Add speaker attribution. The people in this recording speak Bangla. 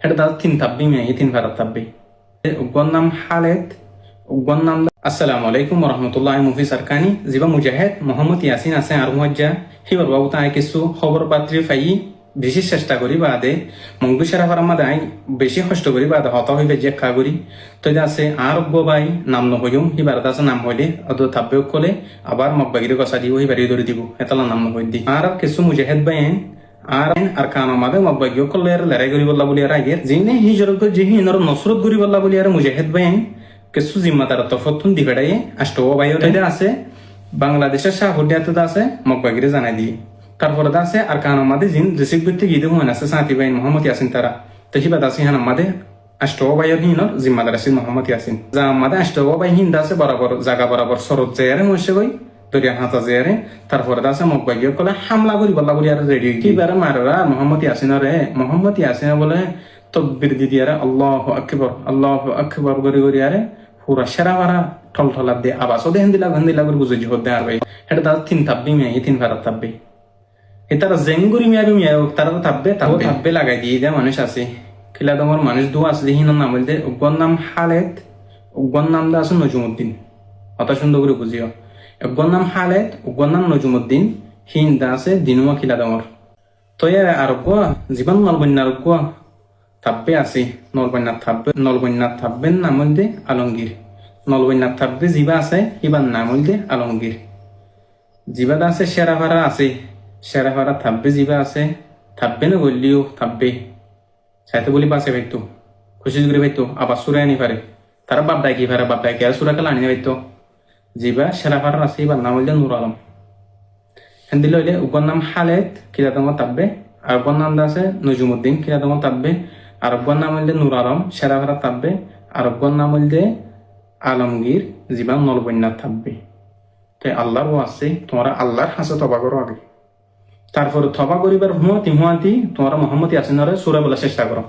Speaker 1: এটা দাদা তিন তাব্বি মেয়ে তিন ফারাত তাব্বি উগ্গর নাম হালেদ উগ্গর নাম আসসালামু আলাইকুম রহমতুল্লাহ মুফি সরকানি জিবা মুজাহিদ মোহাম্মদ ইয়াসিন আছে আর মজ্জা হিবার বাবু তাই কিছু খবর পাত্রী ফাই বেশি চেষ্টা করি বাদে মঙ্গু সেরা ফারার মাদে আই বেশি কষ্ট করি বাদে হত হইবে যে খা করি তো আছে আর বাই নাম নহইম হিবার আছে নাম হইলে অত থাব্বে কলে আবার মকবাগিরি কষা দিব হিবারি ধরে দিব এতলা নাম নহই দি আর কিছু মুজাহিদ বাই আর কানো মাদে মকবাগিও কলে লড়াই করি বললা বলি আর আগে যিনি হিজর যিনি নর নসরত করি বললা বলি আর মুজাহিদ বাই কিছু জিম্মাদার তফতুন দিবেড়াই আষ্টও বাইও আছে বাংলাদেশের শাহহুডিয়াতে আছে মকবাগিরি জানাই দিয়ে তারপরে আছে আর কান আমাদের জিন রিসিভ করতে গিয়ে দেখুন আছে সাথী ভাই মোহাম্মদ ইয়াসিন তারা তো হিবাদ আছে হান আমাদের আষ্টও বাইয়ের হিনর জিম্মাদার আছে মোহাম্মদ ইয়াসিন যা আমাদের আষ্টও বাই হিন্দ আছে বরাবর জায়গা বরাবর সরদ যায়ারে মশে গই দরিয়া হাতা যায়ারে তারপরে আছে মকবাগিও কলে হামলা করি বল্লা করি আর রেডি কি বারে মাররা মোহাম্মদ ইয়াসিন বলে তকবীর দি দিয়ারে আল্লাহু আকবার করি করি আরে পুরা সেরা মারা ঠলঠলা দিয়ে আবাসও দেহেন দিলা করে বুঝে জিহদ দেয় আর ভাই এটা তার তিন তাব্বি মেয়ে তিন ফারাত তাব্বি তারা জেঙ্গুরি মিয়া তারা তো থাকবে লাগাই দিয়ে দেয় মানুষ আছে খিলা তোমার মানুষ দু আছে হিন নাম বলতে উগ্গর নাম হালেদ উগ্গর নাম দা আছে নজুমুদ্দিন অত সুন্দর করে বুঝিও উগ্গর নাম হালেদ উগ্গর নাম নজুমুদ্দিন হিন দা আছে দিনুয়া খিলা তোমার তো আর জীবন নলবন্যার থাকবে আছে নলবন্যার থাকবেন নাম বলতে আলমগীর নলবন্যার থাকবে জিবা আছে ইবার নাম বলতে আলমগীর জিবাদা আছে সেরাভাড়া আছে সেরাভাড়া থাকবে জিবা আছে থাকবে না বললিও থাকবে চাইতে বলি পাশে ভাইতো খুশি করে ভাইতো আবার সুরে আনি পারে তারা বাপদায় কি পারে বাপদায় কি আর সুরা খেলা আনি ভাইতো জিবা সেরাভাড়া আছে এবার নাম বলতে নুর আলম হ্যাঁ দিল হইলে উগ্গর নাম হালেদ কিরা তোমার থাকবে আর উগ্গর নাম আছে নজুমুদ্দিন কিরা তোমার থাকবে আর উগ্গর নাম হইলে নুর আলম সেরাভাড়া থাকবে আর উগ্গর নাম হইলে আলমগীর জিবা নলবন্যার থাকবে তাই আল্লাহরও আছে তোমরা আল্লাহর হাসে তবা করো আগে তারপরে তবা করিবার হুঁয়াতি তোমরা মোহাম্মদ ইয়াসিনের সূরা বলার চেষ্টা করো।